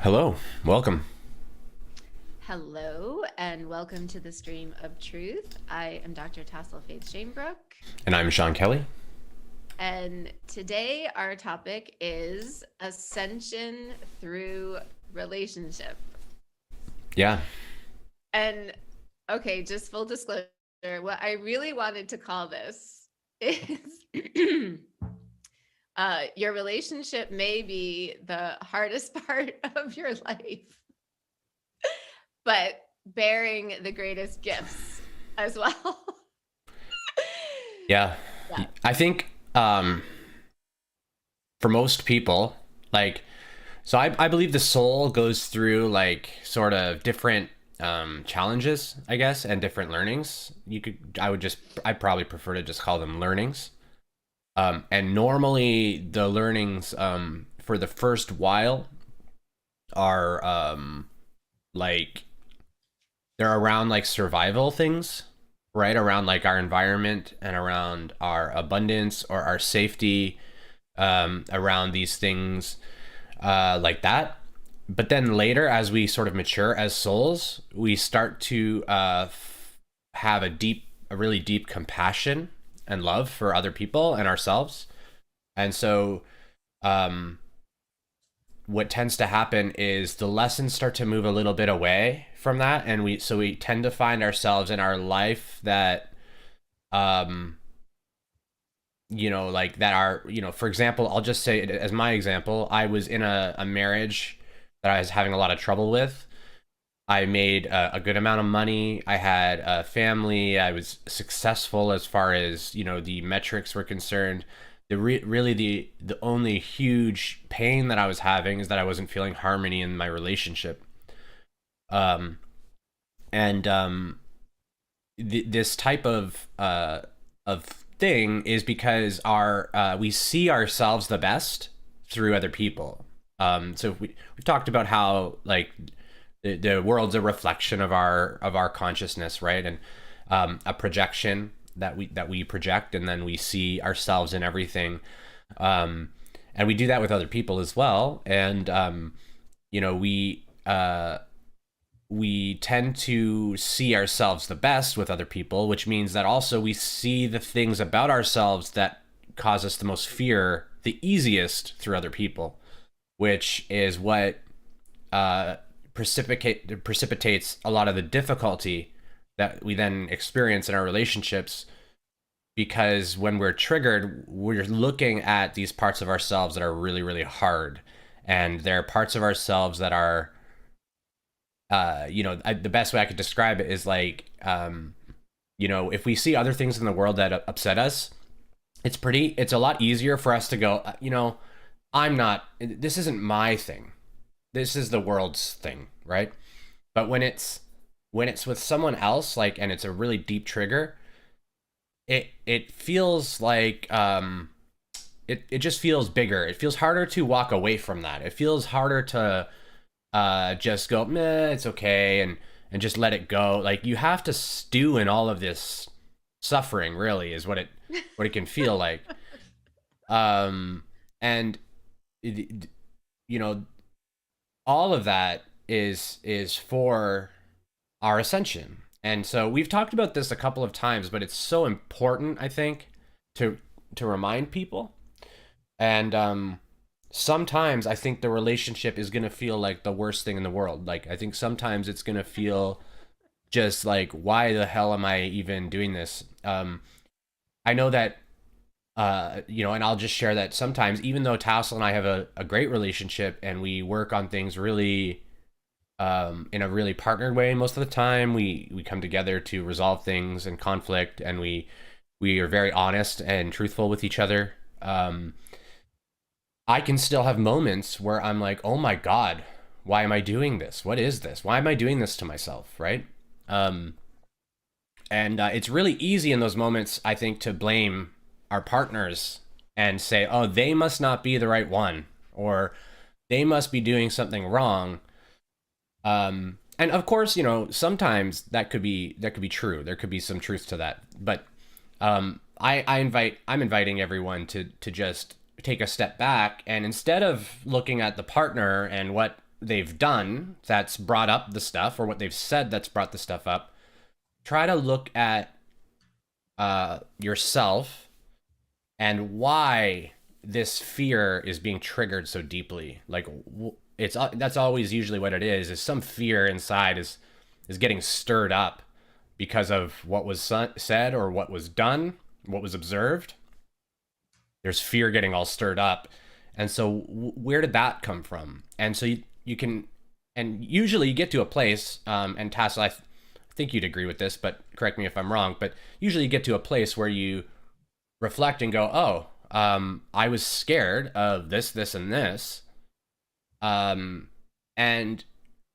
Hello, welcome. Hello, and welcome to the Stream of Truth. I am Dr. Tassel Faith Shamebrook, And I'm Sean Kelly. and today our topic is ascension through relationship. Yeah, And okay, just full disclosure, what I really wanted to call this is your relationship may be the hardest part of your life, but bearing the greatest gifts as well. yeah. Yeah. I think for most people, like, I believe the soul goes through like sort of different challenges, I guess, and different learnings. I'd probably prefer to just call them learnings. And normally the learnings for the first while are like they're around like survival things, right? Around like our environment and around our abundance or our safety, around these things like that. But then later, as we sort of mature as souls, we start to have a really deep compassion and love for other people and ourselves. And so, um, what tends to happen is the lessons start to move a little bit away from that, and we tend to find ourselves in our life that um like that are, for example, I'll just say it as my example. I was in a marriage that I was having a lot of trouble with. I made a good amount of money. I had a family. I was successful as far as, the metrics were concerned. Really the only huge pain that I was having is that I wasn't feeling harmony in my relationship. Um, and this type of thing is because our we see ourselves the best through other people. So we've talked about how like the world's a reflection of our consciousness, right? And a projection that we project, and then we see ourselves in everything. And we do that with other people as well. And you know we tend to see ourselves the best with other people, which means that also we see the things about ourselves that cause us the most fear the easiest through other people, which is what precipitates a lot of the difficulty that we then experience in our relationships. Because when we're triggered, we're looking at these parts of ourselves that are really, really hard. And there are parts of ourselves that are, the best way I could describe it is like, if we see other things in the world that upset us, it's a lot easier for us to go, this isn't my thing. This is the world's thing, right? But when it's with someone else, like, and it's a really deep trigger, it feels like it just feels bigger. It feels harder to walk away from that. It feels harder to just go, meh, it's okay, and just let it go. Like, you have to stew in all of this suffering, really, is what it can feel like. And you know, all of that is for our ascension. And so we've talked about this a couple of times, but it's so important, I think, to remind people. And sometimes I think the relationship is going to feel like the worst thing in the world. Like, I think sometimes it's going to feel just like, why the hell am I even doing this? I know that, and I'll just share that sometimes, even though Tassel and I have a great relationship and we work on things really in a really partnered way most of the time, we come together to resolve things and conflict, and we are very honest and truthful with each other. I can still have moments where I'm like, oh my God, why am I doing this? What is this? Why am I doing this to myself? Right. And it's really easy in those moments, I think, to blame our partners and say, oh, they must not be the right one, or they must be doing something wrong. And of course, sometimes that could be true. There could be some truth to that. But I'm inviting everyone to just take a step back, and instead of looking at the partner and what they've done that's brought up the stuff, or what they've said that's brought the stuff up. Try to look at yourself and why this fear is being triggered so deeply. Like it's that's always usually what it is some fear inside is getting stirred up because of what was said or what was done, what was observed. There's fear getting all stirred up. And so where did that come from? And so you can, and usually you get to a place, and Tassel, I think you'd agree with this, but correct me if I'm wrong, but usually you get to a place where you reflect and go, oh, I was scared of this, this, and this. And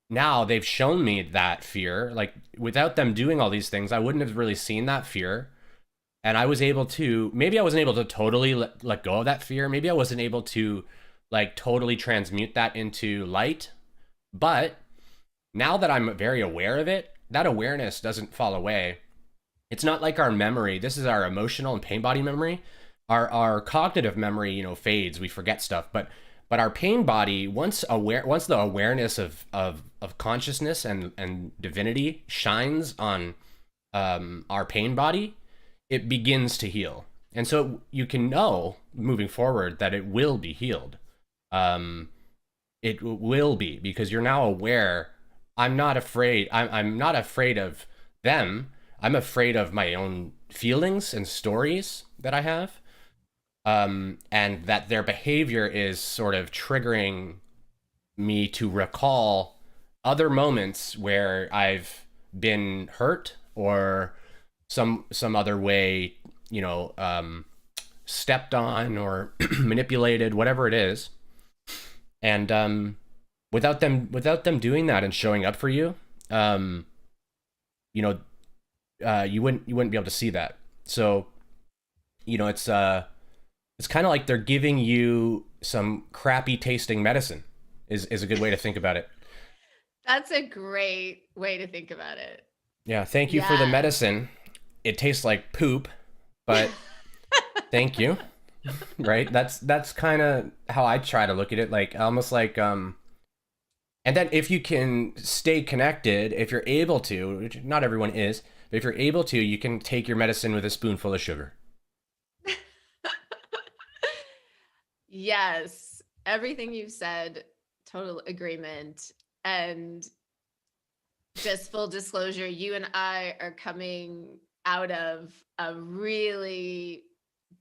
now they've shown me that fear. Like without them doing all these things, I wouldn't have really seen that fear. And I was able to, maybe I wasn't able to totally let go of that fear. Maybe I wasn't able to like totally transmute that into light. But now that I'm very aware of it, that awareness doesn't fall away. It's not like our memory. This is our emotional and pain body memory. Our cognitive memory, fades. We forget stuff. But our pain body, once the awareness of consciousness and divinity shines on our pain body, it begins to heal. And so you can know moving forward that it will be healed. It will be, because you're now aware. I'm not afraid. I'm not afraid of them. I'm afraid of my own feelings and stories that I have. And that their behavior is sort of triggering me to recall other moments where I've been hurt or some other way, stepped on or manipulated, whatever it is. And without them doing that and showing up for you, you wouldn't be able to see that. So, it's kind of like they're giving you some crappy tasting medicine is a good way to think about it. That's a great way to think about it. Yeah, thank you for the Yeah. medicine. It tastes like poop, but thank you. Right? That's kind of how I try to look at it, like almost like and then if you can stay connected, if you're able to, which not everyone is, but if you're able to, you can take your medicine with a spoonful of sugar. Yes, everything you've said, total agreement. And just full disclosure, you and I are coming out of a really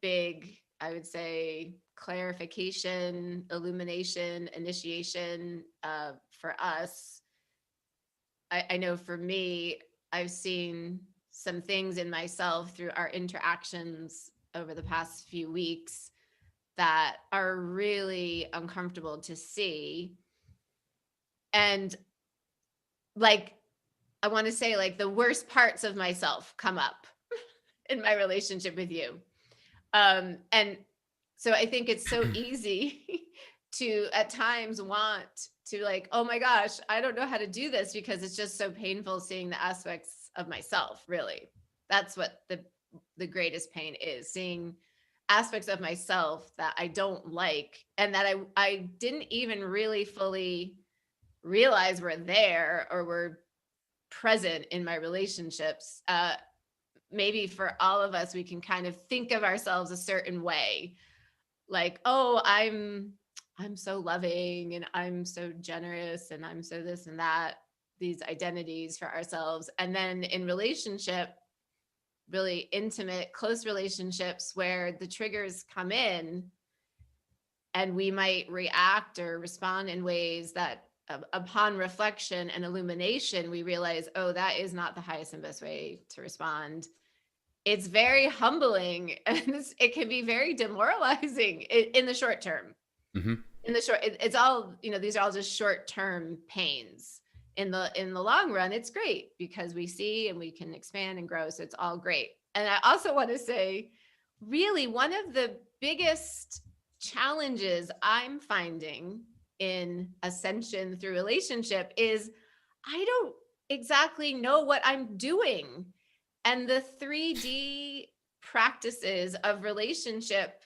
big, I would say, clarification, illumination, initiation for us. I know for me, I've seen some things in myself through our interactions over the past few weeks that are really uncomfortable to see. And like, I want to say, like, the worst parts of myself come up in my relationship with you. And so I think it's so easy to at times want to, like, oh my gosh, I don't know how to do this because it's just so painful seeing the aspects of myself, really. That's what the greatest pain is, seeing aspects of myself that I don't like and that I didn't even really fully realize were there or were present in my relationships. Maybe for all of us, we can kind of think of ourselves a certain way, like, oh, I'm so loving and I'm so generous and I'm so this and that, these identities for ourselves. And then in relationship, really intimate, close relationships where the triggers come in and we might react or respond in ways that upon reflection and illumination, we realize, oh, that is not the highest and best way to respond. It's very humbling and it can be very demoralizing in the short term. Mm-hmm. In the short, it's all, these are all just short-term pains. In the long run, it's great because we see and we can expand and grow. So it's all great. And I also want to say, really, one of the biggest challenges I'm finding in ascension through relationship is I don't exactly know what I'm doing. And the 3D practices of relationship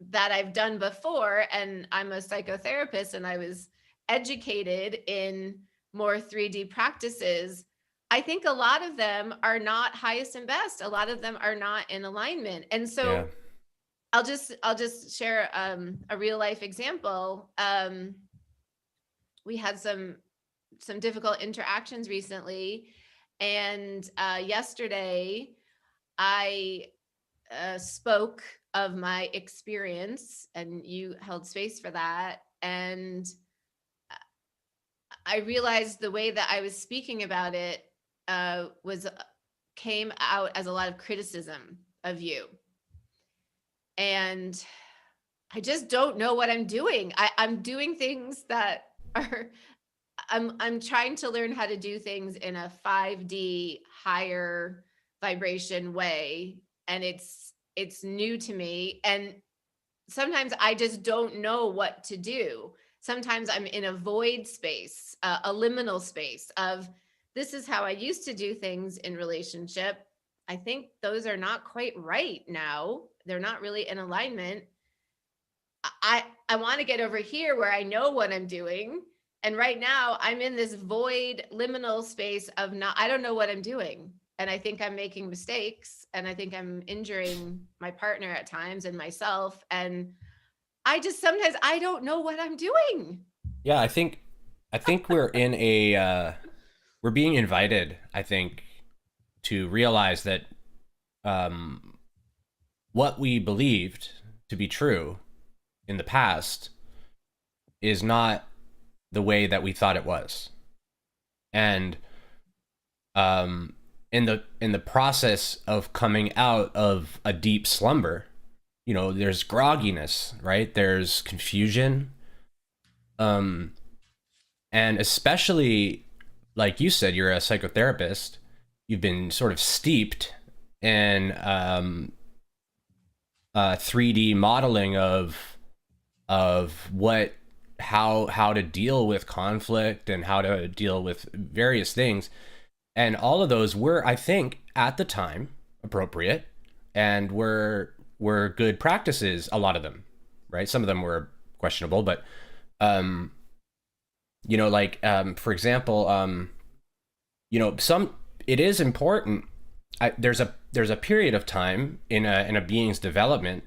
that I've done before, and I'm a psychotherapist and I was educated in more 3D practices, I think a lot of them are not highest and best. A lot of them are not in alignment. And Yeah. so I'll just share a real life example. We had some difficult interactions recently, and yesterday I spoke of my experience, and you held space for that. And I realized the way that I was speaking about it was came out as a lot of criticism of you, and I just don't know what I'm doing. I'm doing things that are I'm trying to learn how to do things in a 5D higher vibration way, and it's new to me, and sometimes I just don't know what to do. Sometimes I'm in a void space, a liminal space of this is how I used to do things in relationship. I think those are not quite right now. They're not really in alignment. I want to get over here where I know what I'm doing. And right now I'm in this void liminal space of not, I don't know what I'm doing. And I think I'm making mistakes, and I think I'm injuring my partner at times and myself. And I just sometimes I don't know what I'm doing. Yeah, I think we're in a we're being invited, I think, to realize that um what we believed to be true in the past is not the way that we thought it was. And in the process of coming out of a deep slumber, you know, there's grogginess, right? There's confusion. Um and especially, like you said, you're a psychotherapist. You've been sort of steeped in 3D modeling of what how to deal with conflict and how to deal with various things. And all of those were, I think, at the time appropriate, and were good practices, a lot of them, right? Some of them were questionable, but um you know, like for example, you know, some it is important. There's a period of time in a being's development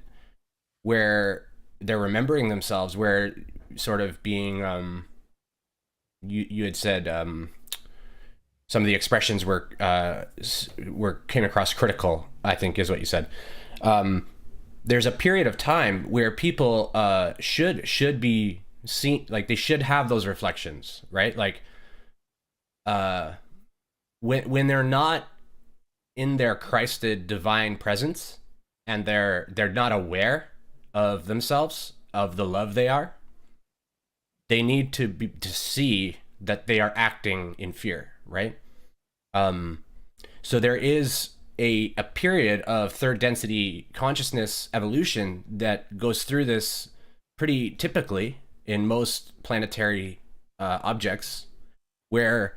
where they're remembering themselves, where sort of being you had said some of the expressions were came across critical, I think is what you said. There's a period of time where people should be seen, like they should have those reflections, right? Like when they're not in their Christed divine presence, and they're not aware of themselves, of the love they are, they need to see that they are acting in fear, right? So there is a period of third density consciousness evolution that goes through this pretty typically in most planetary objects, where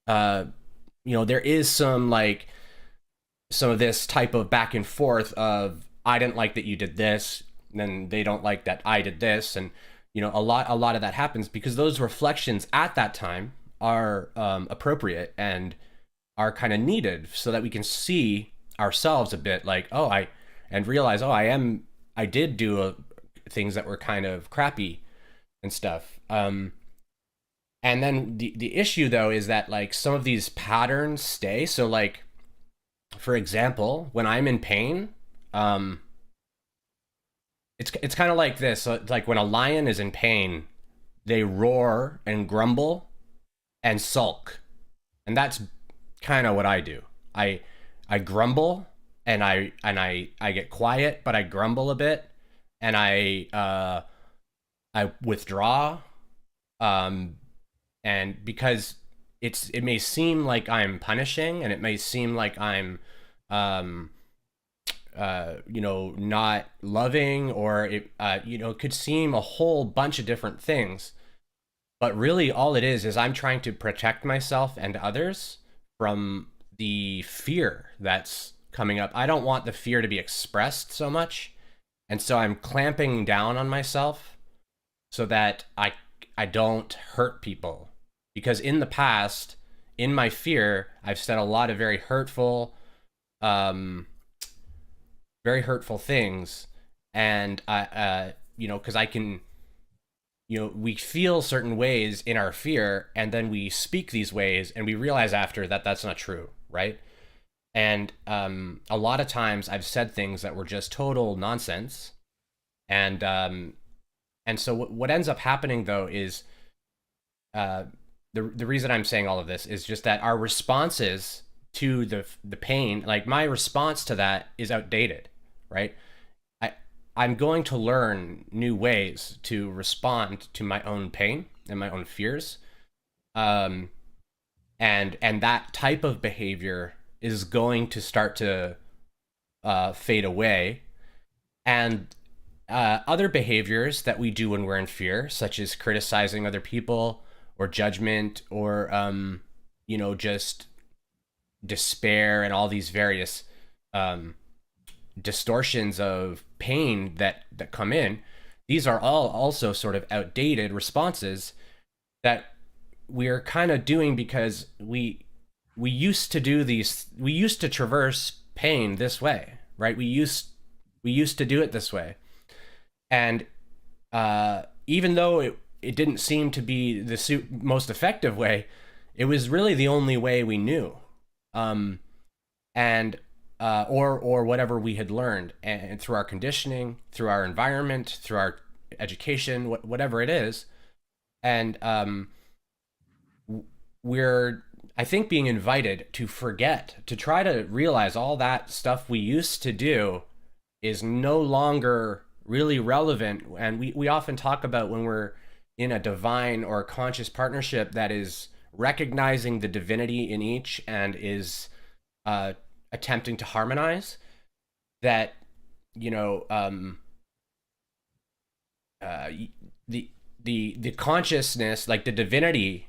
you know, there is some like some of this type of back and forth of I didn't like that you did this, and then they don't like that I did this, and you know, a lot of that happens because those reflections at that time are appropriate and are kind of needed so that we can see ourselves a bit, like, oh, and realize, oh, I did do things that were kind of crappy and stuff. And then the issue though is that like some of these patterns stay. So like, for example, when I'm in pain, it's kind of like this. So it's like when a lion is in pain, they roar and grumble and sulk, and that's kind of what I do. I grumble, and I get quiet, but I grumble a bit, and I withdraw, and because it may seem like I'm punishing, and it may seem like I'm you know, not loving, or it you know, it could seem a whole bunch of different things, but really all it is I'm trying to protect myself and others from the fear that's coming up. I don't want the fear to be expressed so much, and so I'm clamping down on myself so that I don't hurt people, because in the past, in my fear, I've said a lot of um very hurtful things. And because I can, we feel certain ways in our fear, and then we speak these ways, and we realize after that that's not true, right? And a lot of times I've said things that were just total nonsense. And so what ends up happening though is, uh, the reason I'm saying all of this is just that our responses to the pain, like my response to that, is outdated, right? I I'm going to learn new ways to respond to my own pain and my own fears. Um, and that type of behavior is going to start to fade away. And other behaviors that we do when we're in fear, such as criticizing other people, or judgment, or just despair, and all these various um, distortions of pain that come in, these are all also sort of outdated responses that we're kind of doing because we used to traverse pain this way, right? We used to do it this way. And even though it didn't seem to be the most effective way, it was really the only way we knew. And or whatever we had learned, and through our conditioning, through our environment, through our education, whatever it is. And we're, I think, being invited to forget, to try to realize all that stuff we used to do is no longer really relevant. And we often talk about, when we're in a divine or conscious partnership that is recognizing the divinity in each, and is attempting to harmonize, that, you know um the consciousness, like the divinity,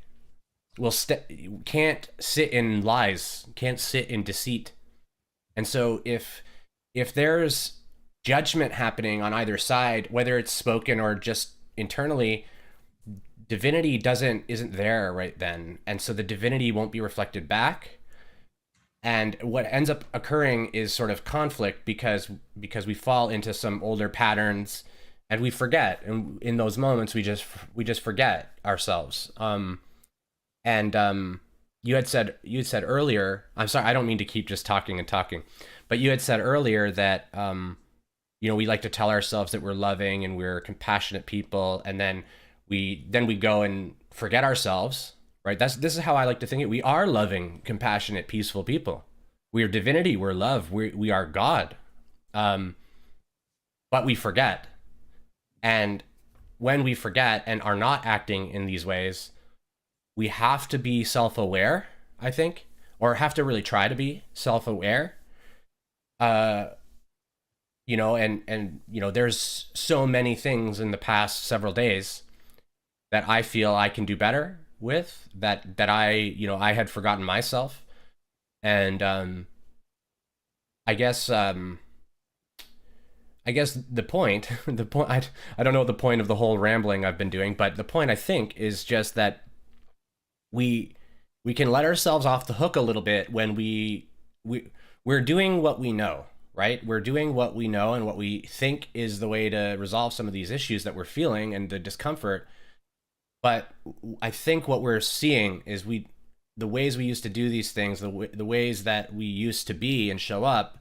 can't sit in lies, can't sit in deceit. And so if there's judgment happening on either side, whether it's spoken or just internally, divinity isn't there right then, and so the divinity won't be reflected back. And what ends up occurring is sort of conflict, because we fall into some older patterns, and we forget. And in those moments, we just forget ourselves. And you had said earlier, I'm sorry, I don't mean to keep just talking and talking, but you had said earlier that we like to tell ourselves that we're loving and we're compassionate people, and then we go and forget ourselves, right? This is how I like to think it. We are loving, compassionate, peaceful people. We are divinity. We're love. We are God. But we forget. And when we forget and are not acting in these ways, we have to be self-aware, I think, or have to really try to be self-aware. Uh, there's so many things in the past several days that I feel I can do better with, that I had forgotten myself. And I guess the point the point I don't know the point of the whole rambling I've been doing, but the point, I think, is just that we can let ourselves off the hook a little bit when we're doing what we know, right? We're doing what we know and what we think is the way to resolve some of these issues that we're feeling, and the discomfort. But I think what we're seeing is the ways we used to do these things, the ways that we used to be and show up,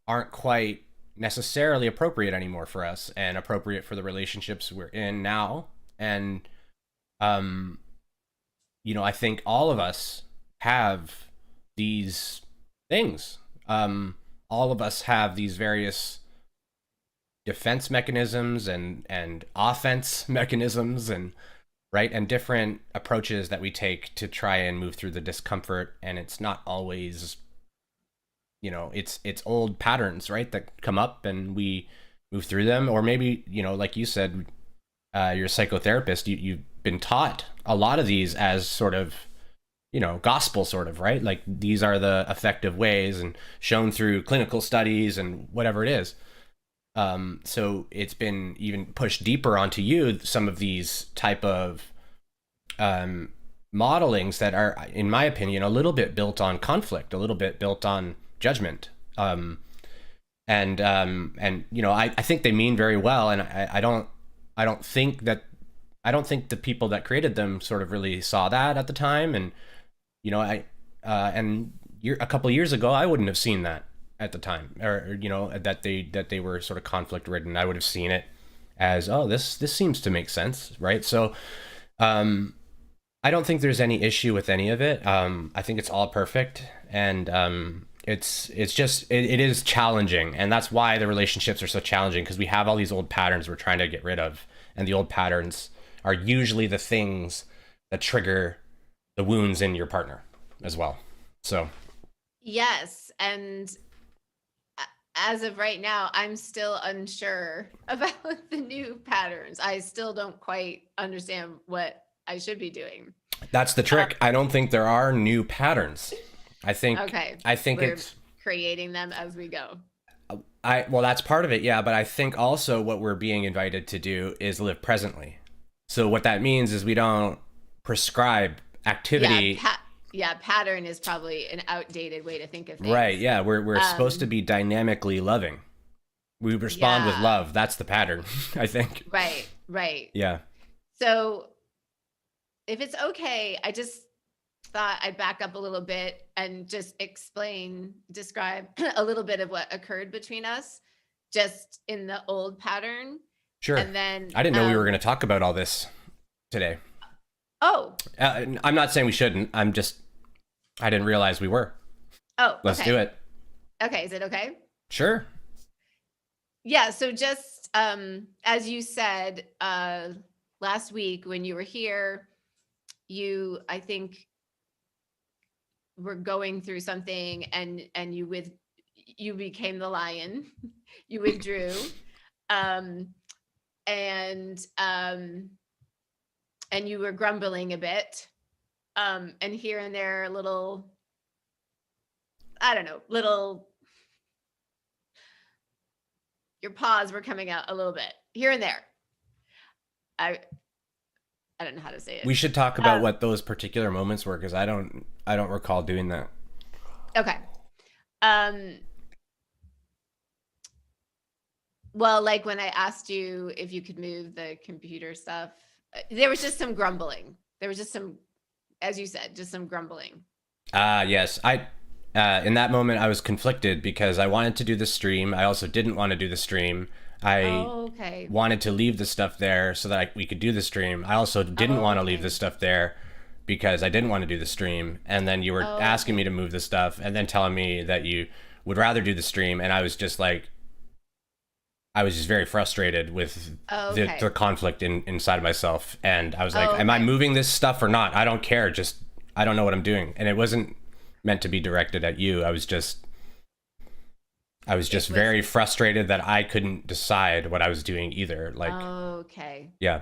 aren't quite necessarily appropriate anymore for us, and appropriate for the relationships we're in now. And I think all of us have these things. All of us have these various defense mechanisms and offense mechanisms, and right, and different approaches that we take to try and move through the discomfort. And it's not always, it's old patterns, right, that come up, and we move through them. Or maybe, like you said, you're a psychotherapist, you've been taught a lot of these as sort of, gospel, sort of, right? Like, these are the effective ways, and shown through clinical studies and whatever it is. So it's been even pushed deeper onto you, some of these type of modelings that are, in my opinion, a little bit built on conflict, a little bit built on judgment. And you know, I think they mean very well, and I don't think that I don't think the people that created them sort of really saw that at the time. And you know, a couple of years ago, I wouldn't have seen that at the time, or you know, that they were sort of conflict ridden. I would have seen it as, oh, this seems to make sense, right? So I don't think there's any issue with any of it. I think it's all perfect, and it's just it is challenging, and that's why the relationships are so challenging, because we have all these old patterns we're trying to get rid of, and the old patterns are usually the things that trigger the wounds in your partner as well. So Yes, and as of right now, I'm still unsure about the new patterns. I still don't quite understand what I should be doing. that's the trick. I don't think there are new patterns. Okay, I think we're it's creating them as we go. well, that's part of it, yeah, but I think also what we're being invited to do is live presently. So what that means is we don't prescribe activity. Yeah, pattern is probably an outdated way to think of things. Right, yeah, we're supposed to be dynamically loving. We respond with love. That's the pattern, I think. Right. Yeah. So if it's okay, I just thought I'd back up a little bit and just describe a little bit of what occurred between us just in the old pattern. Sure. And then I didn't know we were going to talk about all this today. Oh. I'm not saying we shouldn't. I didn't realize we were. Oh, let's do it. Okay, is it okay? Sure. Yeah, so just as you said last week when you were here, I think were going through something, and you became the lion. You withdrew. And you were grumbling a bit, and here and there, your paws were coming out a little bit here and there. I don't know how to say it. We should talk about what those particular moments were, because I don't recall doing that. Okay. Well, like when I asked you if you could move the computer stuff, there was just some grumbling. There was just some, as you said, just some grumbling. Yes. In that moment, I was conflicted because I wanted to do the stream. I also didn't want to do the stream. I wanted to leave the stuff there so that we could do the stream. I also didn't want to leave the stuff there because I didn't want to do the stream. And then you were asking me to move the stuff and then telling me that you would rather do the stream. And I was just like, I was just very frustrated with the conflict inside of myself. And I was like, am I moving this stuff or not? I don't care. Just, I don't know what I'm doing. And it wasn't meant to be directed at you. I was just very frustrated that I couldn't decide what I was doing either. Like, yeah.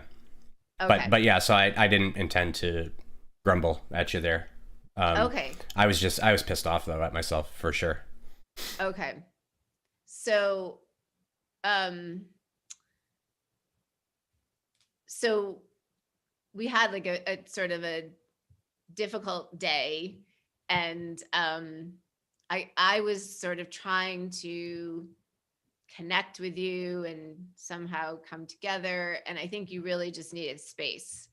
But yeah, so I didn't intend to grumble at you there. I was pissed off though at myself for sure. Okay. So, so we had like a sort of a difficult day, and I was sort of trying to connect with you and somehow come together, and I think you really just needed space.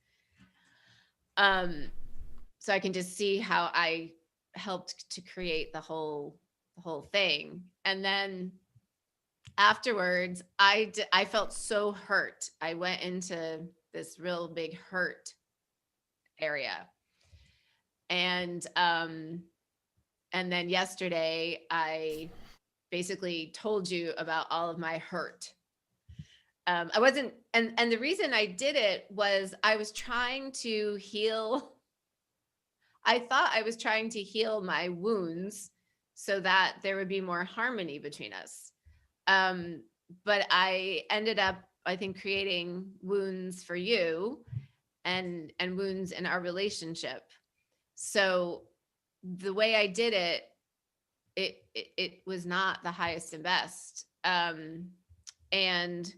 So I can just see how I helped to create the whole thing. And then afterwards, I felt so hurt. I went into this real big hurt area. And then yesterday, I basically told you about all of my hurt. I wasn't, and the reason I did it was I was trying to heal. I thought I was trying to heal my wounds so that there would be more harmony between us. But I ended up, I think, creating wounds for you and wounds in our relationship. So the way I did it, it was not the highest and best. And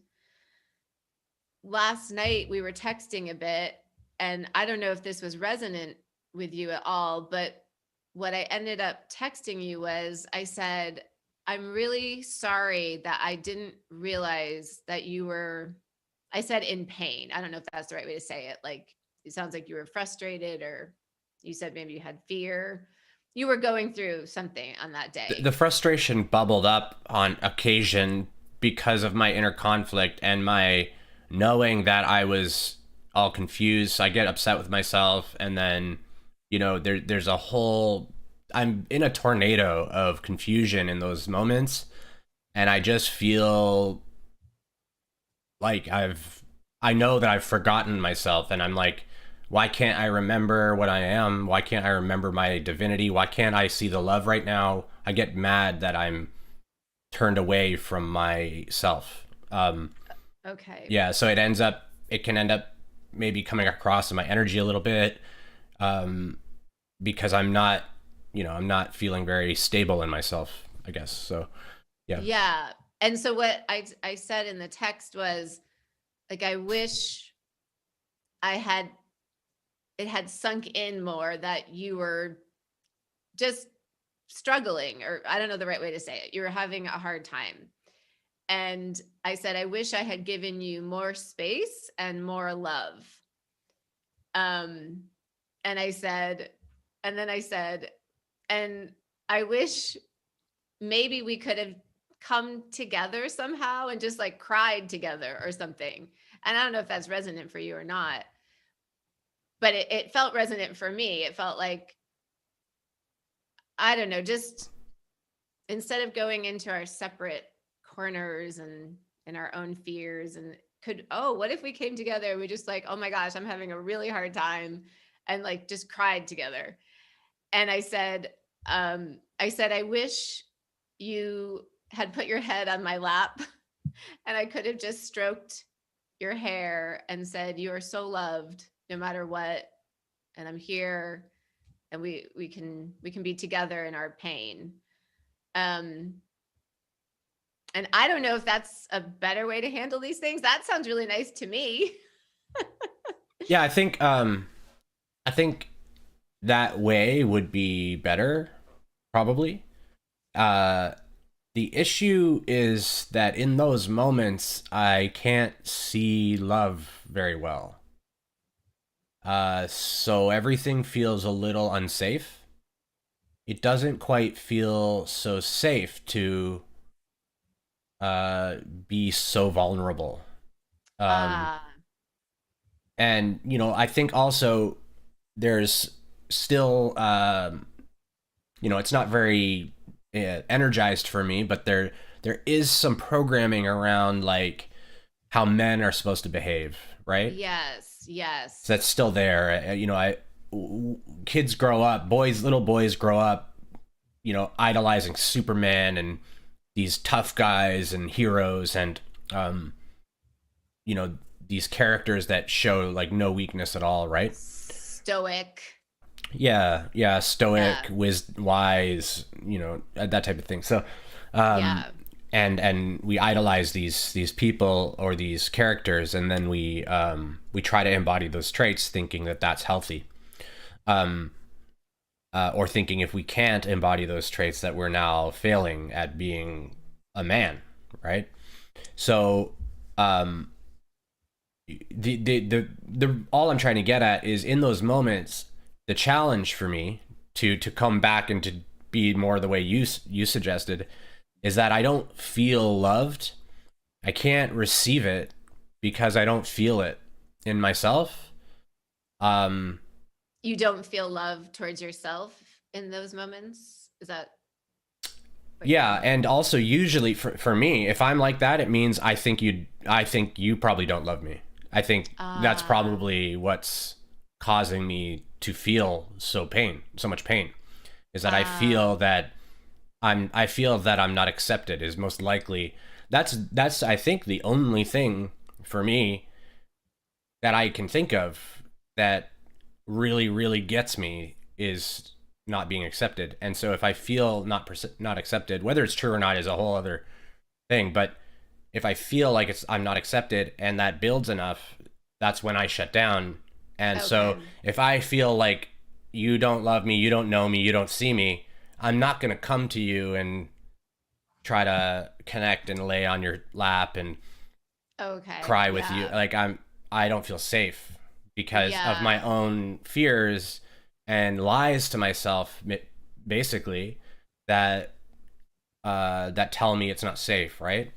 last night we were texting a bit, and I don't know if this was resonant with you at all, but what I ended up texting you was I said, I'm really sorry that I didn't realize that you were, I said in pain. I don't know if that's the right way to say it. Like, it sounds like you were frustrated, or you said maybe you had fear. You were going through something on that The day. frustration bubbled up on occasion because of my inner conflict and my knowing that I was all confused. I get upset with myself, and then, there's a whole. I'm in a tornado of confusion in those moments, and I just feel like I know that I've forgotten myself, and I'm like, why can't I remember what I am? Why can't I remember my divinity? Why can't I see the love right now? I get mad that I'm turned away from myself. Okay. Yeah, so it can end up maybe coming across in my energy a little bit, because I'm not feeling very stable in myself, I guess. So, yeah. Yeah. And so what I said in the text was, like, I wish I had it had sunk in more that you were just struggling, or I don't know the right way to say it. You were having a hard time. And I said, I wish I had given you more space and more love. Um, and I said, and then I said, and I wish maybe we could have come together somehow and just like cried together or something. And I don't know if that's resonant for you or not, but it felt resonant for me. It felt like, I don't know, just instead of going into our separate corners and our own fears, and what if we came together and we just like, oh my gosh, I'm having a really hard time, and like just cried together. And I said, I wish you had put your head on my lap and I could have just stroked your hair and said, you are so loved no matter what. And I'm here, and we can be together in our pain. Um, and I don't know if that's a better way to handle these things. That sounds really nice to me. Yeah, I think that way would be better, probably. Uh the issue is that in those moments I can't see love very well. So everything feels a little unsafe. It doesn't quite feel so safe to be so vulnerable. Um, Ah, and I think also there's still, it's not very energized for me, but there is some programming around like how men are supposed to behave, right? yes, So yes. that's still there. Kids grow up, little boys grow up, idolizing Superman and these tough guys and heroes, and um, you know, these characters that show like no weakness at all, right? Stoic. Yeah, Yeah, stoic, wise, that type of thing. So, um, yeah. and we idolize these people or these characters, and then we try to embody those traits, thinking that that's healthy, um, or thinking if we can't embody those traits, that we're now failing at being a man, right? So, um, the all I'm trying to get at is in those moments, the challenge for me to come back and to be more the way you suggested is that I don't feel loved. I can't receive it because I don't feel it in myself. Um, You don't feel love towards yourself in those moments? Is that what you're yeah, saying? and also usually for me, if I'm like that, it means I think you probably don't love me. I think that's Ah, probably what's causing me to feel so much pain, is that ah, I feel that I'm not accepted is most likely. That's I think the only thing for me that I can think of that really gets me is not being accepted. And so if I feel not accepted, whether it's true or not is a whole other thing, but if I feel like I'm not accepted and that builds enough, that's when I shut down And so Okay. if I feel like you don't love me, you don't know me, you don't see me, I'm not going to come to you and try to connect and lay on your lap and Okay. cry with you. Yeah. Like I don't feel safe because of my Yeah. own fears and lies to myself, basically, that that tell me it's not safe, right?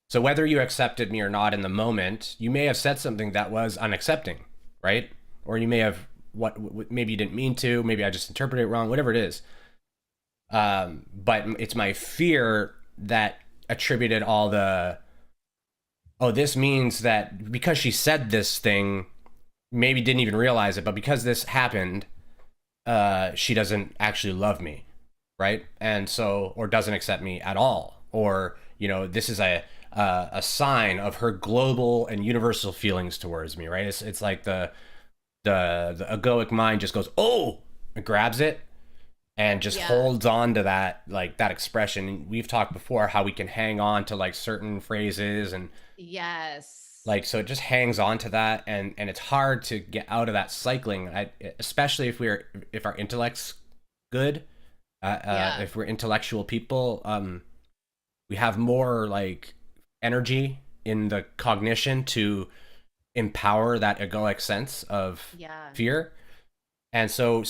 So whether you accepted me or not in the moment, you may have said something that was unaccepting, right? Or you may have maybe you didn't mean to, maybe I just interpreted it wrong, whatever it is. But it's my fear that attributed all the, oh, this means that because she said this thing, maybe didn't even realize it, but because this happened, she doesn't actually love me, right? And so, or doesn't accept me at all, or this is a sign of her global and universal feelings towards me, right? It's like the egoic mind just goes, oh, it grabs it and just Yeah. holds on to that, like that expression. We've talked before how we can hang on to like certain phrases and Yes. like, so it just hangs on to that, and it's hard to get out of that cycling. Especially if our intellect's good, Yeah. if we're intellectual people, we have more like energy in the cognition to empower that egoic sense of Yeah. fear. And so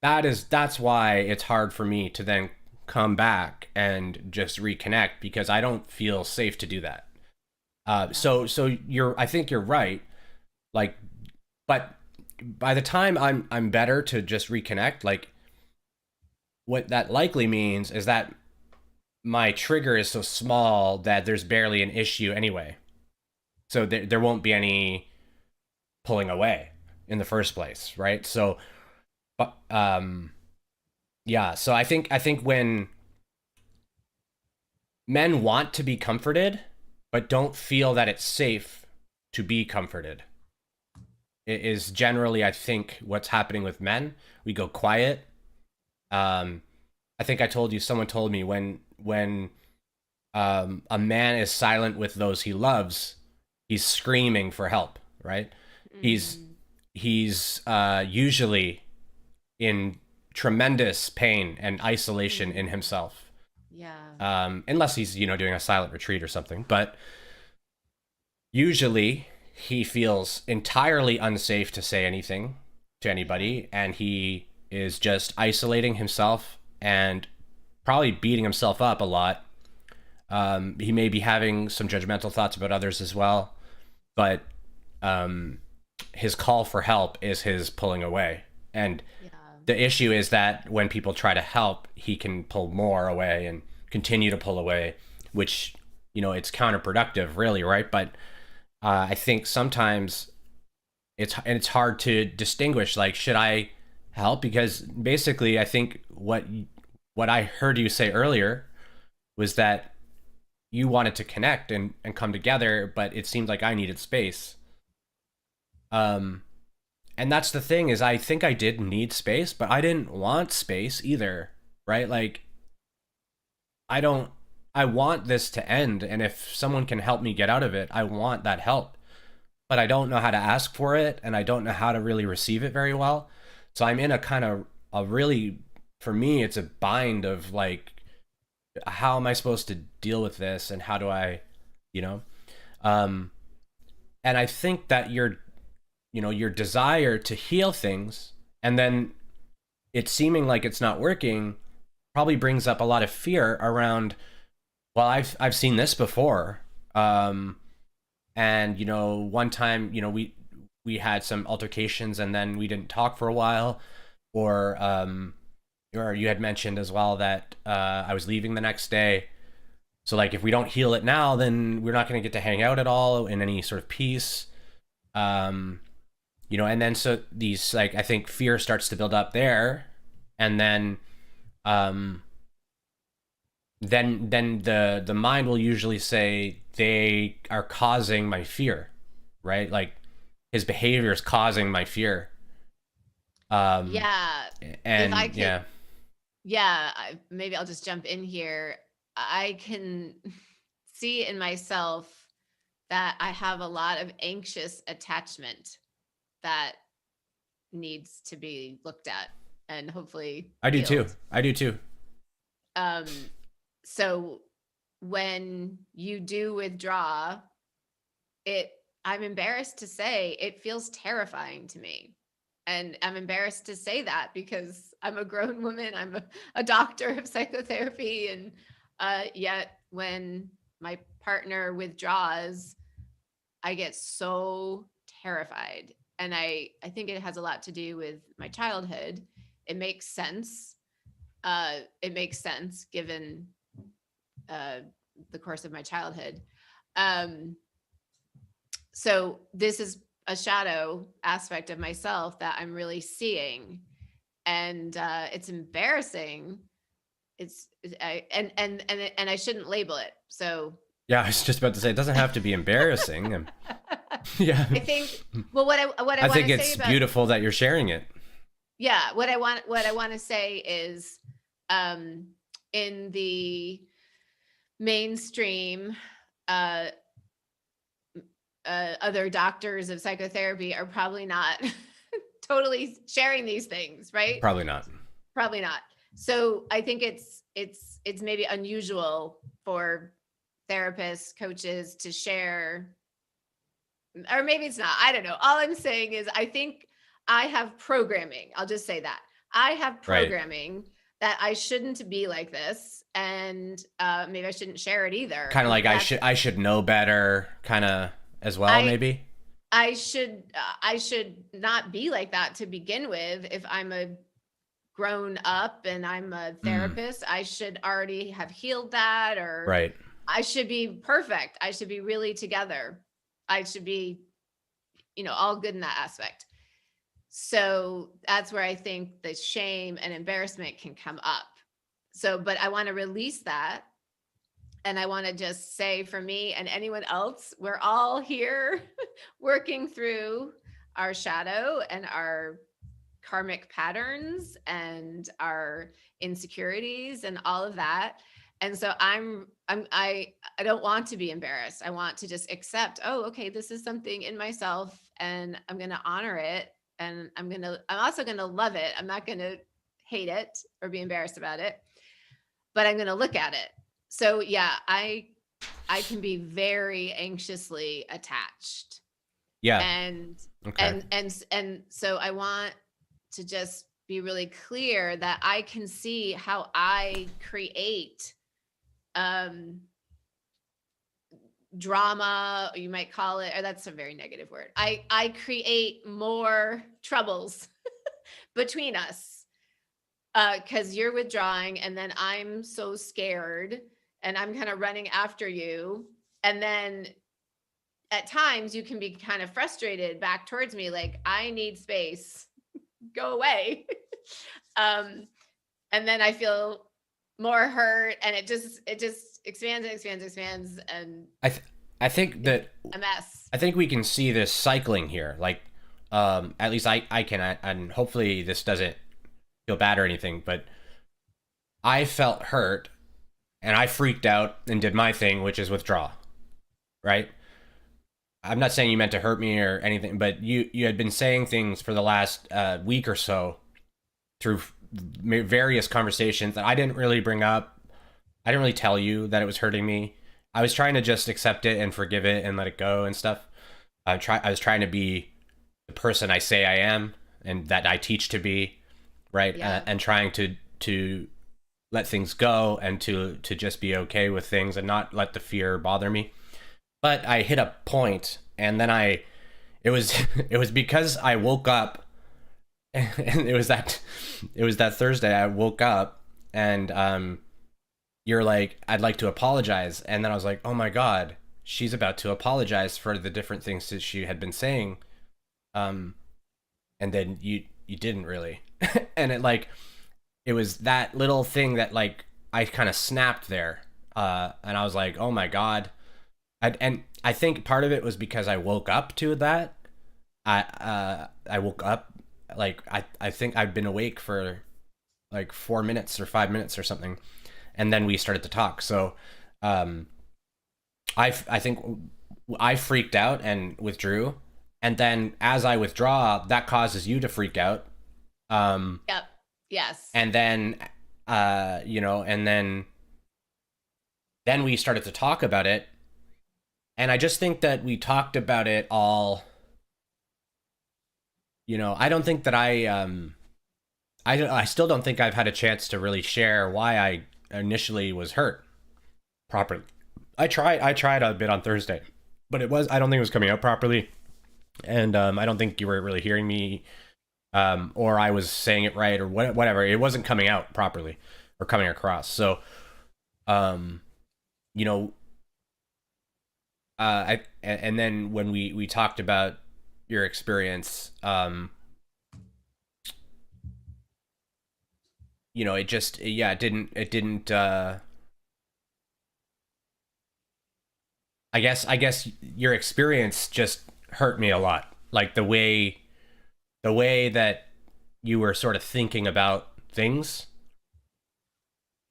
that's why it's hard for me to then come back and just reconnect, because I don't feel safe to do that. Yeah. So I think you're right. Like, but by the time I'm better to just reconnect, like what that likely means is that my trigger is so small that there's barely an issue anyway. So there won't be any pulling away in the first place, right? So, but yeah. So I think when men want to be comforted, but don't feel that it's safe to be comforted, it is generally, I think, what's happening with men. We go quiet. Um, I think I told you, someone told me when a man is silent with those he loves, he's screaming for help, right? He's Mm. he's usually in tremendous pain and isolation in Mm. himself, Yeah. unless he's doing a silent retreat or something. But usually he feels entirely unsafe to say anything to Yeah. anybody, and he is just isolating himself and probably beating himself up a lot. He may be having some judgmental thoughts about others as well, but um, his call for help is his pulling away. And Yeah. the issue is that when people try to help, he can pull more away and continue to pull away, which it's counterproductive, really, right? But I think sometimes it's hard to distinguish. Like, should I help? Because basically, I think what I heard you say earlier was that you wanted to connect and come together, but it seemed like I needed space. Um, and that's the thing, is I think I did need space, but I didn't want space either, right? Like, I don't. I want this to end, and if someone can help me get out of it, I want that help. But I don't know how to ask for it, and I don't know how to really receive it very well. So I'm in a kind of a really, for me, it's a bind of like, how am I supposed to deal with this, and how do I, you know? Um, and I think that your desire to heal things, and then it seeming like it's not working, probably brings up a lot of fear around. Well, I've seen this before. And one time, we had some altercations, and then we didn't talk for a while. Or you had mentioned as well that I was leaving the next day. So like, if we don't heal it now, then we're not going to get to hang out at all in any sort of peace. um and then, so these, like, I think fear starts to build up there. And um then the mind will usually say they are causing my fear, right? Like, his behavior is causing my fear. um Yeah. If I and could, yeah. yeah, maybe I'll just jump in here. I can see in myself that I have a lot of anxious attachment. that needs to be looked at and hopefully I do too. healed. I do too. So when you do withdraw, I'm embarrassed to say it feels terrifying to me. And I'm embarrassed to say that because I'm a grown woman. I'm a doctor of psychotherapy. And yet when my partner withdraws, I get so terrified. And I think it has a lot to do with my childhood. It makes sense. It makes sense given the course of my childhood. So this is a shadow aspect of myself that I'm really seeing, and it's embarrassing. And I shouldn't label it. So Yeah, I was just about to say it doesn't have to be embarrassing. Yeah, I think. Well, what I I want think to it's say about beautiful that you're sharing it. yeah, what I want to say is, in the mainstream, other doctors of psychotherapy are probably not totally sharing these things, right? Probably not. Probably not. So I think it's maybe unusual for therapists, coaches to share, or maybe it's not. I don't know. All I'm saying is I think I have programming. I'll just say that. I have Right. programming that I shouldn't be like this, and maybe I shouldn't share it either. Kind of like That's, I should know better, kind of as well, I maybe. I should not be like that to begin with. If I'm a grown up and I'm a therapist, I should already have healed that, or Right. I should be perfect. I should be really together. I should be, all good in that aspect. So that's where I think the shame and embarrassment can come up. So, but I want to release that. And I want to just say, for me and anyone else, we're all here working through our shadow and our karmic patterns and our insecurities and all of that. And so I don't want to be embarrassed. I want to just accept, oh, okay, this is something in myself, and I'm going to honor it. And I'm also going to love it. I'm not going to hate it or be embarrassed about it, but I'm going to look at it. So yeah, I can be very anxiously attached. Yeah. And Okay. and so I want to just be really clear that I can see how I create drama, or you might call it, or that's a very negative word. I create more troubles between us because you're withdrawing, and then I'm so scared, and I'm kind of running after you, and then at times you can be kind of frustrated back towards me, like, I need space, go away. And then I feel more hurt, and it just expands and expands, and I think that a mess. I think we can see this cycling here. Like, at least I can, and hopefully this doesn't feel bad or anything. But I felt hurt, and I freaked out and did my thing, which is withdraw. Right. I'm not saying you meant to hurt me or anything, but you had been saying things for the last week or so through various conversations that I didn't really bring up. I didn't really tell you that it was hurting me. I was trying to just accept it and forgive it and let it go and stuff. I was trying to be the person I say I am and that I teach to be, right? Yeah. And trying to let things go and to just be okay with things and not let the fear bother me. But I hit a point, and then it was it was because I woke up, and it was that Thursday I woke up, and you're like, I'd like to apologize. And then I was like, oh my God, she's about to apologize for the different things that she had been saying. And then you didn't really. And it was that little thing that like, I kind of snapped there. And I was like, oh my God. And I think part of it was because I woke up to that. I woke up, like, I think I've been awake for like 4 minutes or 5 minutes or something. And then we started to talk. So I think I freaked out and withdrew. And then as I withdraw, that causes you to freak out. Yep. Yes. And then, you know, and then we started to talk about it. And I just think that we talked about it all, you know, I don't think that I still don't think I've had a chance to really share why I initially was hurt properly. I tried a bit on Thursday, but I don't think it was coming out properly. And I don't think you were really hearing me, or I was saying it right, or whatever. It wasn't coming out properly or coming across. So, um, you know, and then when we talked about your experience, you know, it just, yeah, it didn't. I guess your experience just hurt me a lot. Like the way that you were sort of thinking about things.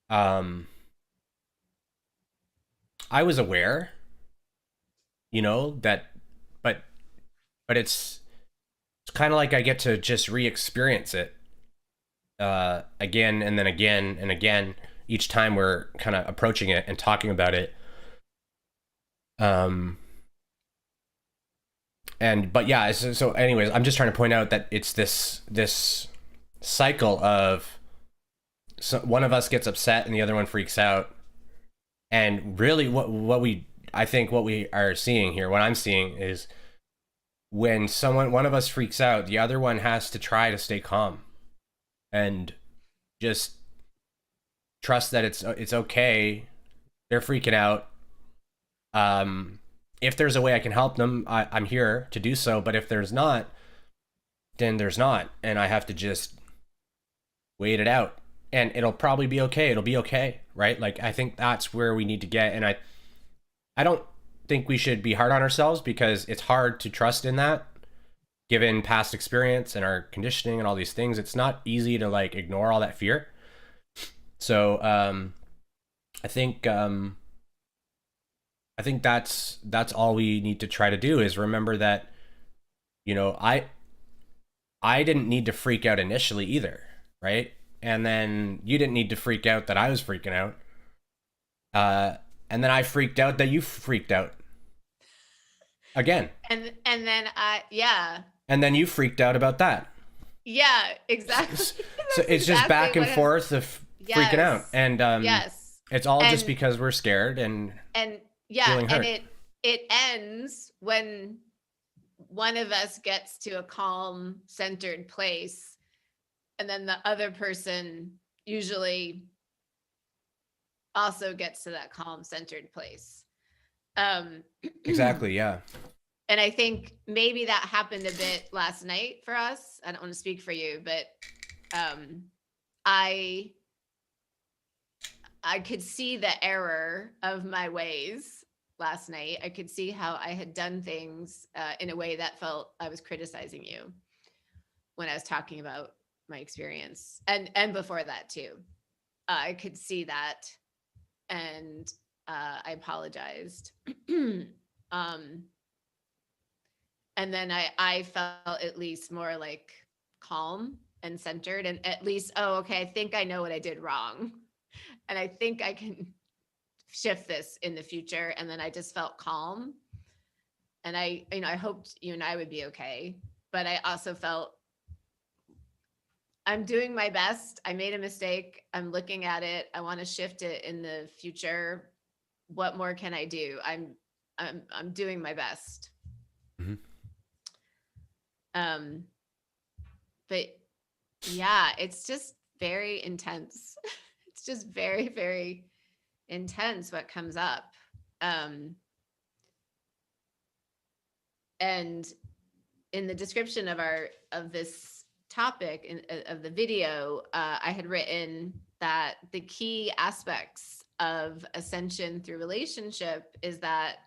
Um, I was aware, you know, that, but it's kind of like I get to just re-experience it again and then again and again each time we're kind of approaching it and talking about it. Um, and but yeah, so anyways, I'm just trying to point out that it's this cycle of, so one of us gets upset and the other one freaks out. And really what we I think what we are seeing here, what I'm seeing is when one of us freaks out, the other one has to try to stay calm and just trust that it's okay. They're freaking out. If there's a way I can help them, I'm here to do so. But if there's not, then there's not, and I have to just wait it out. And it'll probably be okay. It'll be okay, right? Like, I think that's where we need to get. And I don't think we should be hard on ourselves, because it's hard to trust in that, given past experience and our conditioning and all these things. It's not easy to like ignore all that fear. So I think I think that's all we need to try to do, is remember that, you know, I didn't need to freak out initially either, right? And then you didn't need to freak out that I was freaking out. And then I freaked out that you freaked out again. And then yeah. And then you freaked out about that. Yeah, exactly. So it's just back and forth of freaking out. Yes. And Yes. it's all just And because we're scared and yeah, feeling hurt. and it ends when one of us gets to a calm, centered place, and then the other person usually also gets to that calm, centered place. Exactly, yeah. And I think maybe that happened a bit last night for us. I don't want to speak for you, but I could see the error of my ways last night. I could see how I had done things in a way that felt I was criticizing you when I was talking about my experience, and before that too. I could see that, and I apologized. And then I felt at least more like calm and centered, and at least, oh, okay, I think I know what I did wrong, and I think I can shift this in the future. And then I just felt calm, and I hoped you and I would be okay, but I also felt I'm doing my best. I made a mistake. I'm looking at it. I want to shift it in the future. What more can I do? I'm doing my best. Mm-hmm. But yeah, it's just very intense. It's just very, very intense what comes up. And in the description of this topic of the video, I had written that the key aspects of ascension through relationship is that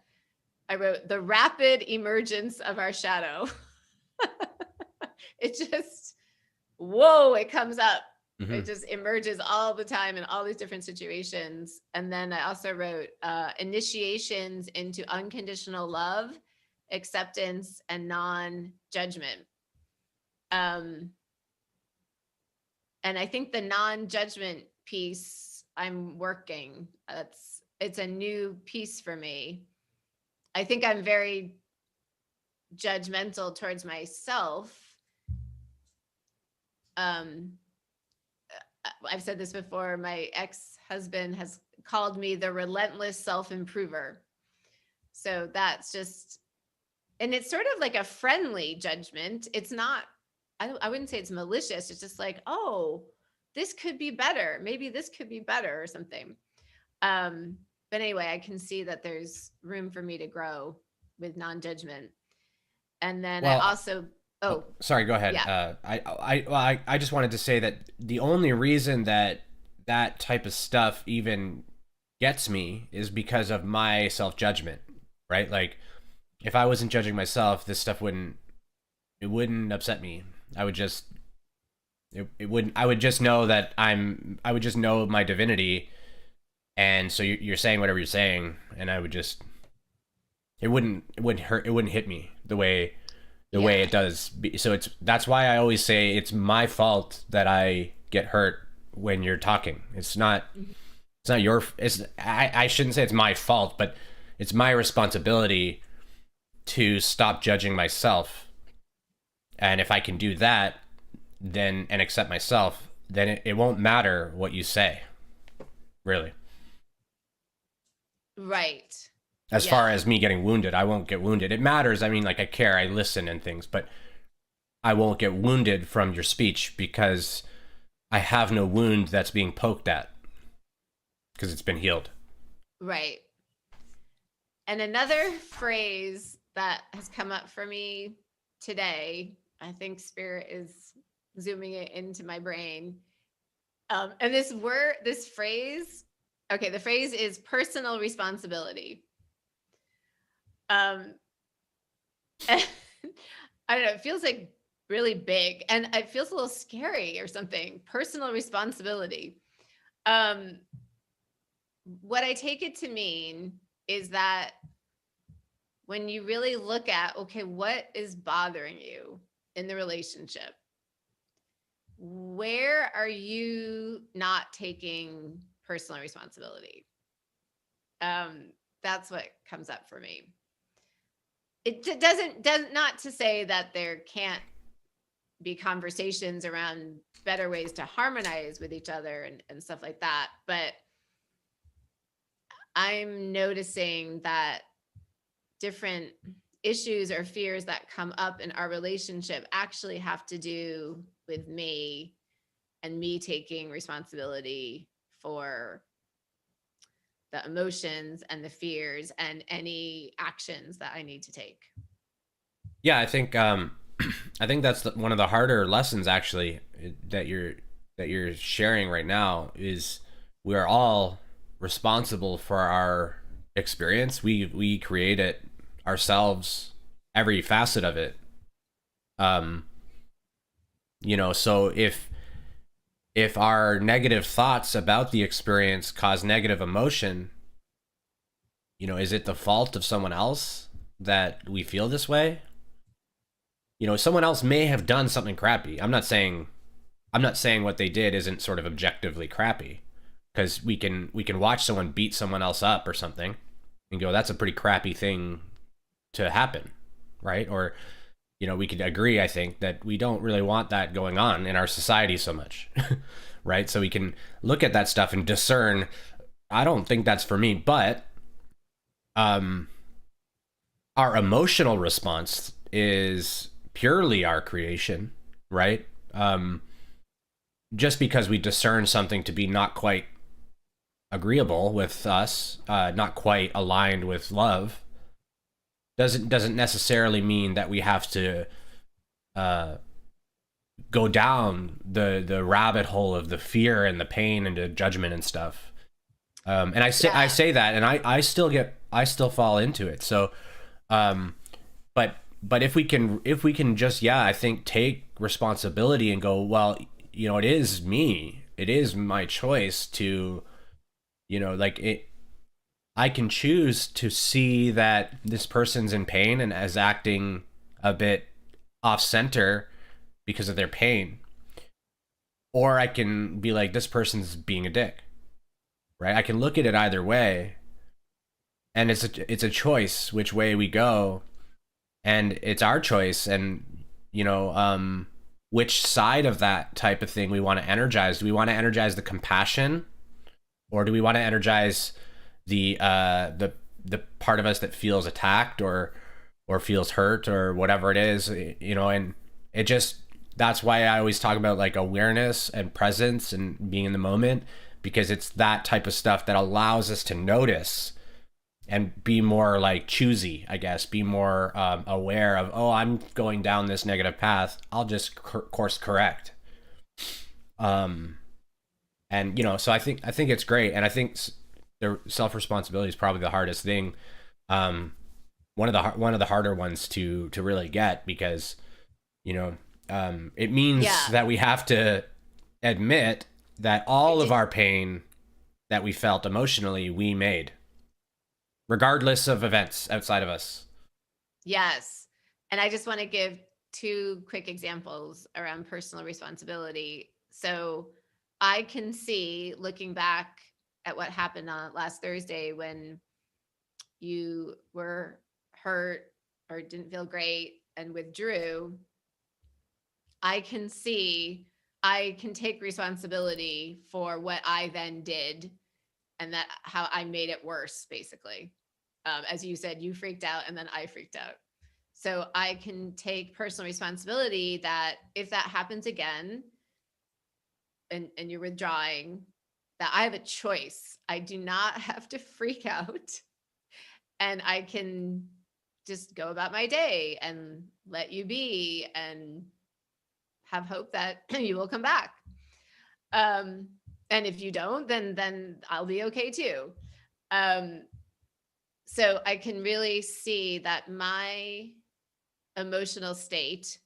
I wrote the rapid emergence of our shadow. It just, whoa, it comes up. Mm-hmm. It just emerges all the time in all these different situations. And then I also wrote initiations into unconditional love acceptance and non-judgment. And I think the non-judgment piece I'm working, it's a new piece for me. I think I'm very judgmental towards myself. I've said this before, my ex-husband has called me the relentless self-improver. So that's just, and it's sort of like a friendly judgment. It's not, I wouldn't say it's malicious. It's just like, oh, this could be better. Maybe this could be better or something. But anyway, I can see that there's room for me to grow with non-judgment. And then I also, sorry, go ahead. Yeah. I just wanted to say that the only reason that that type of stuff even gets me is because of my self-judgment, right? Like, if I wasn't judging myself, this stuff wouldn't upset me. I would just, it wouldn't, I would just know that I would just know my divinity. And so you're saying whatever you're saying, and I would just, it wouldn't hurt, it wouldn't hit me the way it does. So that's why I always say it's my fault that I get hurt when you're talking. It's not your, I shouldn't say it's my fault, but it's my responsibility to stop judging myself. And if I can do that, then, and accept myself, then it won't matter what you say, really. Right. As far as me getting wounded, I won't get wounded. It matters. I mean, like, I care, I listen and things, but I won't get wounded from your speech because I have no wound that's being poked at because it's been healed. Right. And another phrase that has come up for me today, I think Spirit is zooming it into my brain. And this phrase, okay, the phrase is personal responsibility. I don't know, it feels like really big and it feels a little scary or something. Personal responsibility. What I take it to mean is that when you really look at, okay, what is bothering you in the relationship? Where are you not taking personal responsibility? That's what comes up for me. It doesn't not to say that there can't be conversations around better ways to harmonize with each other and stuff like that. But I'm noticing that different issues or fears that come up in our relationship actually have to do with me and me taking responsibility for the emotions and the fears and any actions that I need to take. Yeah, I think that's one of the harder lessons actually that you're sharing right now is we are all responsible for our experience. We create it ourselves, every facet of it. So if our negative thoughts about the experience cause negative emotion, is it the fault of someone else that we feel this way? Someone else may have done something crappy. I'm not saying what they did isn't sort of objectively crappy, because we can watch someone beat someone else up or something and go, that's a pretty crappy thing to happen, right? Or we could agree, I think, that we don't really want that going on in our society so much, right? So we can look at that stuff and discern, I don't think that's for me, but our emotional response is purely our creation, right? Just because we discern something to be not quite agreeable with us, not quite aligned with love, doesn't necessarily mean that we have to go down the rabbit hole of the fear and the pain and the judgment and stuff. And I say that, and I still fall into it. So, but if we can just, I think, take responsibility and go, well, it is me. It is my choice to, like it. I can choose to see that this person's in pain and as acting a bit off center because of their pain. Or I can be like, this person's being a dick, right? I can look at it either way. And it's a choice which way we go. And it's our choice. And, which side of that type of thing we want to energize. Do we want to energize the compassion, or do we want to energize the part of us that feels attacked or feels hurt or whatever it is, and it just, that's why I always talk about like awareness and presence and being in the moment, because it's that type of stuff that allows us to notice and be more like choosy, I guess, be more aware of, oh, I'm going down this negative path, I'll just course correct. And so I think it's great, and I think the self responsibility is probably the hardest thing, one of the harder ones to really get, because it means that we have to admit that all of our pain that we felt emotionally we made, regardless of events outside of us. Yes. And I just want to give two quick examples around personal responsibility. So I can see, looking back at what happened on last Thursday when you were hurt or didn't feel great and withdrew, I can take responsibility for what I then did, and that how I made it worse, basically. As you said, you freaked out and then I freaked out. So I can take personal responsibility that if that happens again and you're withdrawing, that I have a choice. I do not have to freak out, and I can just go about my day and let you be and have hope that you will come back. And if you don't, then I'll be okay too. So I can really see that my emotional state,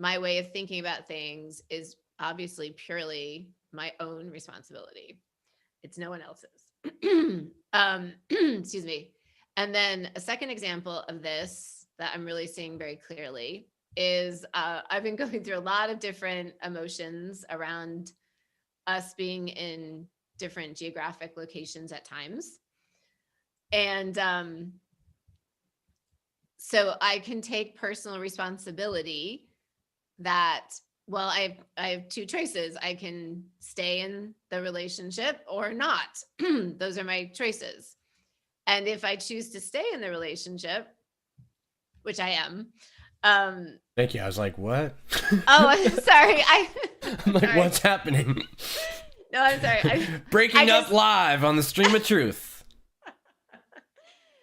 my way of thinking about things, is obviously purely my own responsibility. It's no one else's. Excuse me. And then a second example of this that I'm really seeing very clearly is I've been going through a lot of different emotions around us being in different geographic locations at times. And so I can take personal responsibility that, well, I have two choices. I can stay in the relationship or not. Those are my choices. And if I choose to stay in the relationship, which I am. Thank you. I was like, what? Oh, I'm sorry. I'm like, what's happening? No, I'm sorry. Breaking up live on the stream of truth.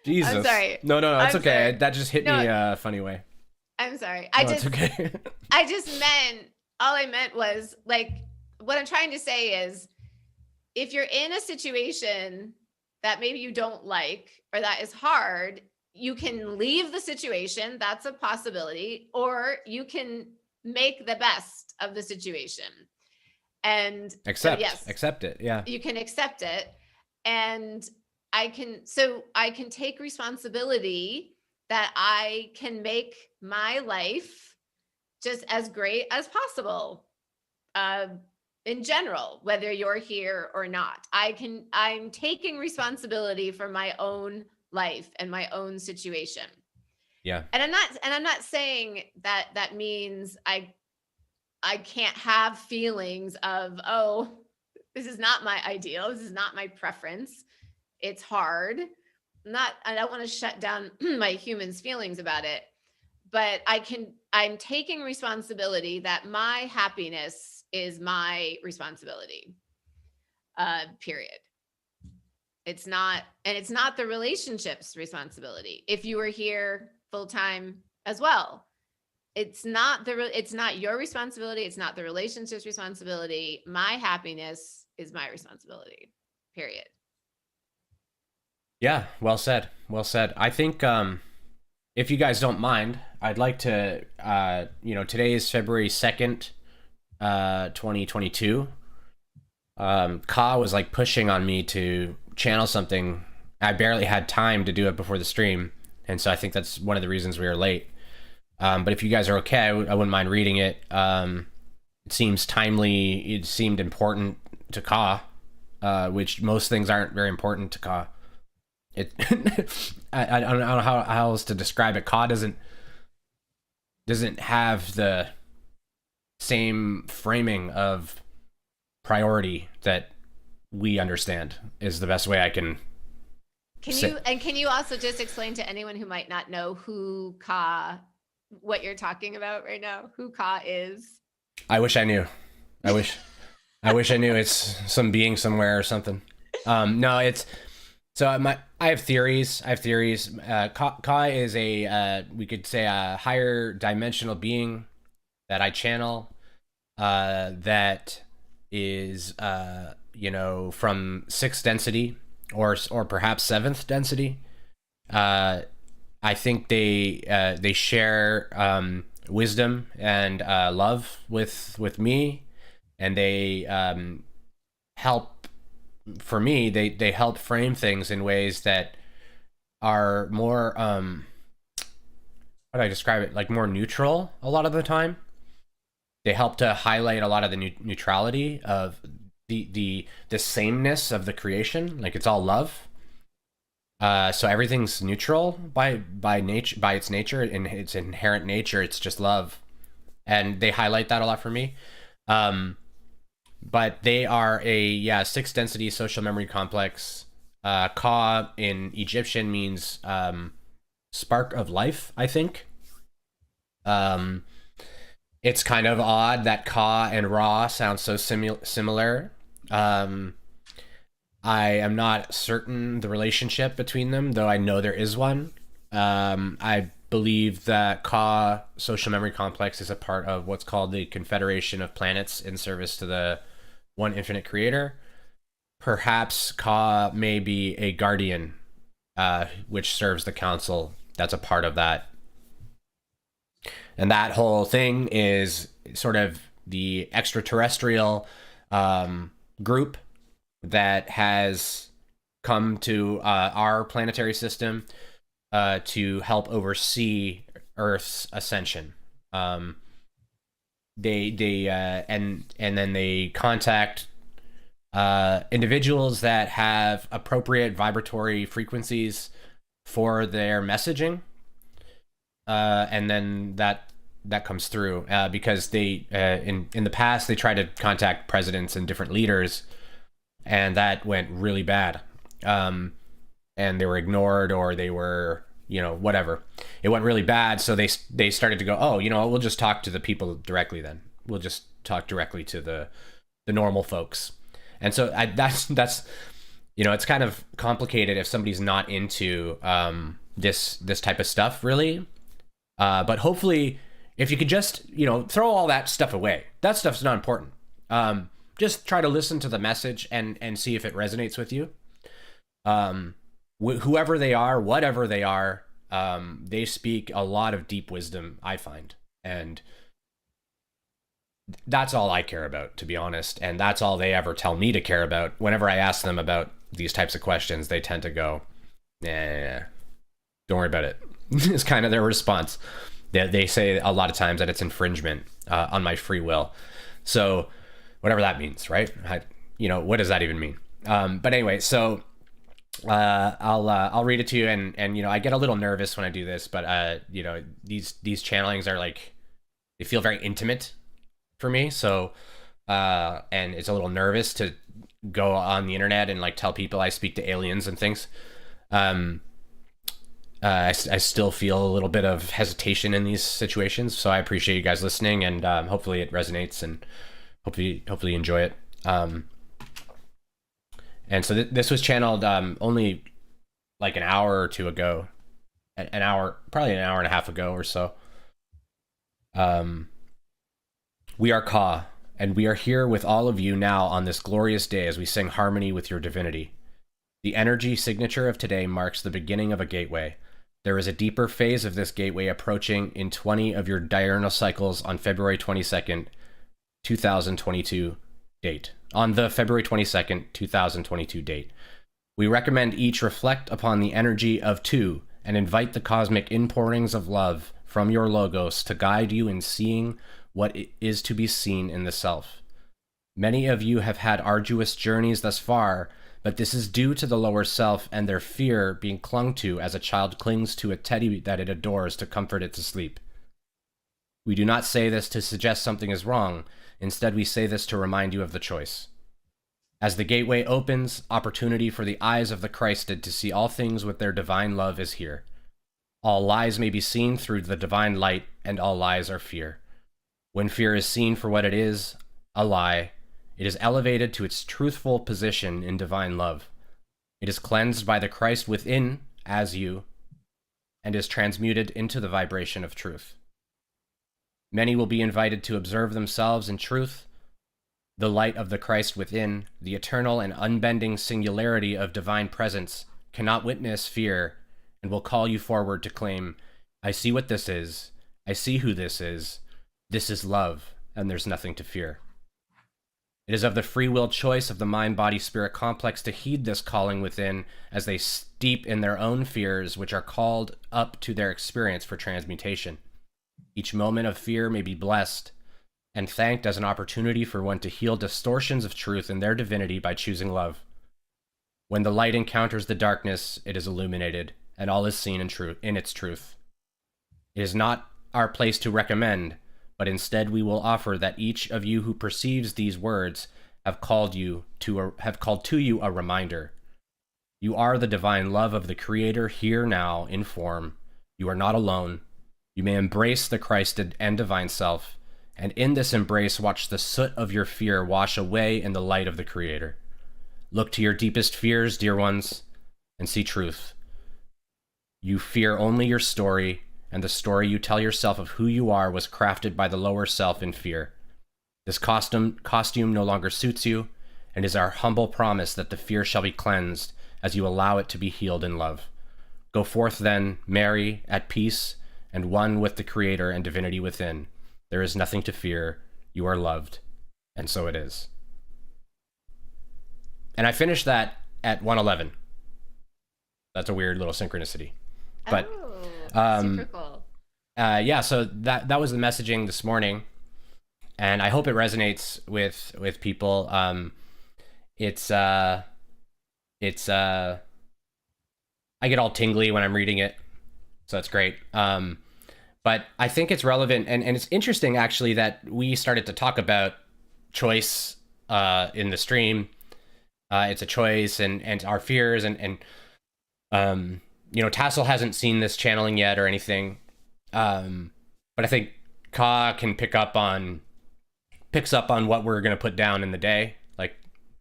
Jesus. I'm sorry. No, it's okay. Sorry. That just hit me a funny way. I'm sorry. It's okay. All I meant was, like, what I'm trying to say is, if you're in a situation that maybe you don't like or that is hard, you can leave the situation. That's a possibility. Or you can make the best of the situation. And accept it. Yeah. You can accept it. And I can take responsibility that I can make my life just as great as possible, in general, whether you're here or not. I'm taking responsibility for my own life and my own situation. Yeah. And I'm not saying that means I can't have feelings of, oh, this is not my ideal. This is not my preference. It's hard. I don't want to shut down my human's feelings about it, but I'm taking responsibility that my happiness is my responsibility, period. It's not the relationship's responsibility. If you were here full time as well, it's not your responsibility. It's not the relationship's responsibility. My happiness is my responsibility, period. Yeah, well said. Well said. I think if you guys don't mind, I'd like to, today is February 2nd, 2022. Ka was like pushing on me to channel something I barely had time to do it before the stream, and so I think that's one of the reasons we were late. But if you guys are okay, I wouldn't mind reading it. It seems timely. It seemed important to Ka, which most things aren't very important to Ka. It, I don't know how else to describe it. Ka doesn't have the same framing of priority that we understand. Is the best way I can. Can you also just explain to anyone who might not know who Ka, what you're talking about right now, who Ka is? I wish I knew. I wish I knew. It's some being somewhere or something. No, it's so I have theories. Ka is a we could say a higher dimensional being that I channel. That is from sixth density or perhaps seventh density. I think they share wisdom and love with me, and they help. For me, they help frame things in ways that are more how do I describe it, like more neutral a lot of the time. They help to highlight a lot of the neutrality of the sameness of the creation, like it's all love. So everything's neutral by nature, by its nature, in its inherent nature. It's just love, and they highlight that a lot for me. But they are a sixth density social memory complex. Ka in Egyptian means spark of life, I think. It's kind of odd that Ka and Ra sound so similar. I am not certain the relationship between them, though I know there is one. I believe that Ka social memory complex is a part of what's called the Confederation of Planets in service to the One Infinite Creator. Perhaps Ka may be a guardian, which serves the council. That's a part of that. And that whole thing is sort of the extraterrestrial group that has come to our planetary system to help oversee Earth's ascension. And then they contact individuals that have appropriate vibratory frequencies for their messaging, and then that comes through because they in the past they tried to contact presidents and different leaders, and that went really bad, and they were ignored, or they were whatever. It went really bad, so they started to go, oh, we'll just talk to the people directly. Then we'll just talk directly to the normal folks. And so that's it's kind of complicated if somebody's not into this type of stuff, really. But hopefully, if you could just throw all that stuff away, that stuff's not important. Just try to listen to the message and see if it resonates with you. Whoever they are, whatever they are, they speak a lot of deep wisdom, I find, and that's all I care about, to be honest. And that's all they ever tell me to care about. Whenever I ask them about these types of questions, they tend to go, "Nah, don't worry about it." It's kind of their response. They say a lot of times that it's infringement on my free will. So whatever that means, right? What does that even mean? But anyway, so I'll read it to you, and I get a little nervous when I do this, but these channelings are like, they feel very intimate for me. So and it's a little nervous to go on the internet and like tell people I speak to aliens and things. I still feel a little bit of hesitation in these situations, so I appreciate you guys listening, and hopefully it resonates, and hopefully you enjoy it. And so this was channeled only like an hour or two ago, probably an hour and a half ago or so. We are Ka, and we are here with all of you now on this glorious day as we sing harmony with your divinity. The energy signature of today marks the beginning of a gateway. There is a deeper phase of this gateway approaching in 20 of your diurnal cycles on February 22nd, 2022 date. On the February 22nd, 2022 date. We recommend each reflect upon the energy of two and invite the cosmic inpourings of love from your logos to guide you in seeing what is to be seen in the self. Many of you have had arduous journeys thus far, but this is due to the lower self and their fear being clung to as a child clings to a teddy that it adores to comfort it to sleep. We do not say this to suggest something is wrong. Instead, we say this to remind you of the choice. As the gateway opens, opportunity for the eyes of the Christed to see all things with their divine love is here. All lies may be seen through the divine light, and all lies are fear. When fear is seen for what it is, a lie, it is elevated to its truthful position in divine love. It is cleansed by the Christ within, as you, and is transmuted into the vibration of truth. Many will be invited to observe themselves in truth, the light of the Christ within, the eternal and unbending singularity of divine presence, cannot witness fear and will call you forward to claim, I see what this is, I see who this is love, and there's nothing to fear. It is of the free will choice of the mind-body-spirit complex to heed this calling within as they steep in their own fears, which are called up to their experience for transmutation. Each moment of fear may be blessed and thanked as an opportunity for one to heal distortions of truth in their divinity by choosing love. When the light encounters the darkness, it is illuminated, and all is seen in its truth. It is not our place to recommend, but instead we will offer that each of you who perceives these words have called to you a reminder. You are the divine love of the Creator here now in form. You are not alone. You may embrace the Christ and divine self, and in this embrace watch the soot of your fear wash away in the light of the Creator. Look to your deepest fears, dear ones, and see truth. You fear only your story, and the story you tell yourself of who you are was crafted by the lower self in fear. This costume no longer suits you, and is our humble promise that the fear shall be cleansed as you allow it to be healed in love. Go forth then, merry, at peace, and one with the Creator and divinity within. There is nothing to fear. You are loved. And so it is. And I finished that at 111. That's a weird little synchronicity. But super cool. Yeah, so that was the messaging this morning. And I hope it resonates with people. It's I get all tingly when I'm reading it. So that's great. But I think it's relevant, and it's interesting actually that we started to talk about choice in the stream. It's a choice and our fears and Tassel hasn't seen this channeling yet or anything. But I think Ka can picks up on what we're gonna put down in the day, like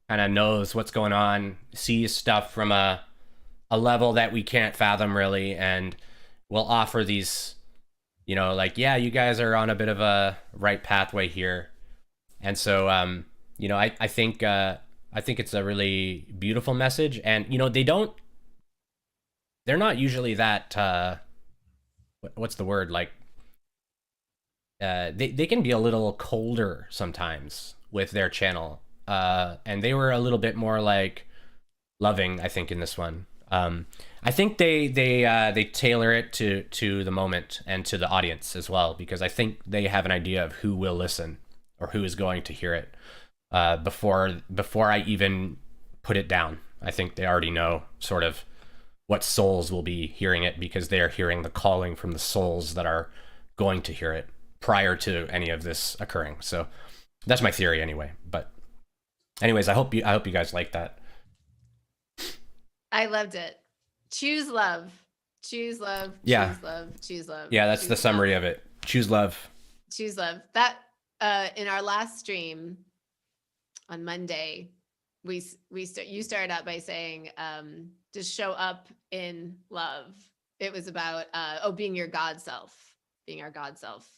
kind of knows what's going on, sees stuff from a level that we can't fathom really, and will offer these, yeah, you guys are on a bit of a right pathway here. And so, I think it's a really beautiful message, and, they're not usually that, what's the word? Like, they can be a little colder sometimes with their channel. And they were a little bit more like loving, I think, in this one. I think they tailor it to the moment and to the audience as well, because I think they have an idea of who will listen or who is going to hear it before I even put it down. I think they already know sort of what souls will be hearing it, because they are hearing the calling from the souls that are going to hear it prior to any of this occurring. So that's my theory anyway. But anyways, I hope you guys like that. I loved it. Choose love. Choose love. Yeah. Choose love. Choose love. Yeah, that's choose the summary love. of it. Choose love. Choose love. That in our last stream on Monday, you started out by saying just show up in love. It was about being your God self, being our God self.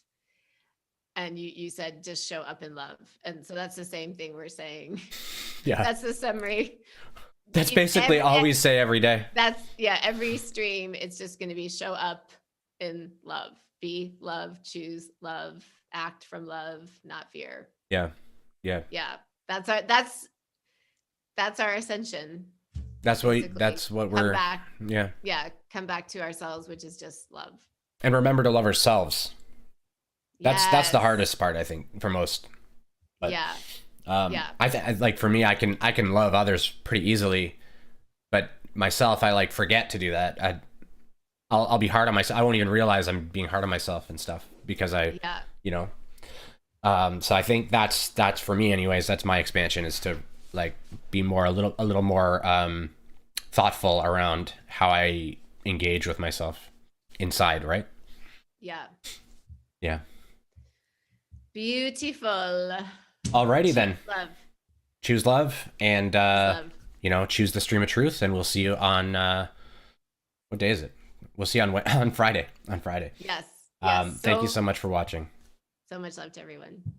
And you said just show up in love. And so that's the same thing we're saying. Yeah. That's the summary. That's basically all we say every day. Every stream, it's just going to be show up in love, be love, choose love, act from love, not fear. Yeah. That's our ascension. basically. that's what Come we're, back. yeah. Yeah, come back to ourselves, which is just love. And remember to love ourselves. That's the Yes. hardest part, I think, for most. But Yeah. Yeah. like for me, I can love others pretty easily, but myself, I like forget to do that. I'll be hard on myself. I won't even realize I'm being hard on myself and stuff because Yeah. you know. So I think that's for me, anyways. That's my expansion, is to like be more a little more thoughtful around how I engage with myself inside, right? Yeah. Yeah. Beautiful. Alrighty Choose then. love. Choose love and Choose love. you know, choose the stream of truth, and we'll see you on what day is it? We'll see you on on Friday. On Friday. Yes. Yes. Thank you so much for watching. So much love to everyone.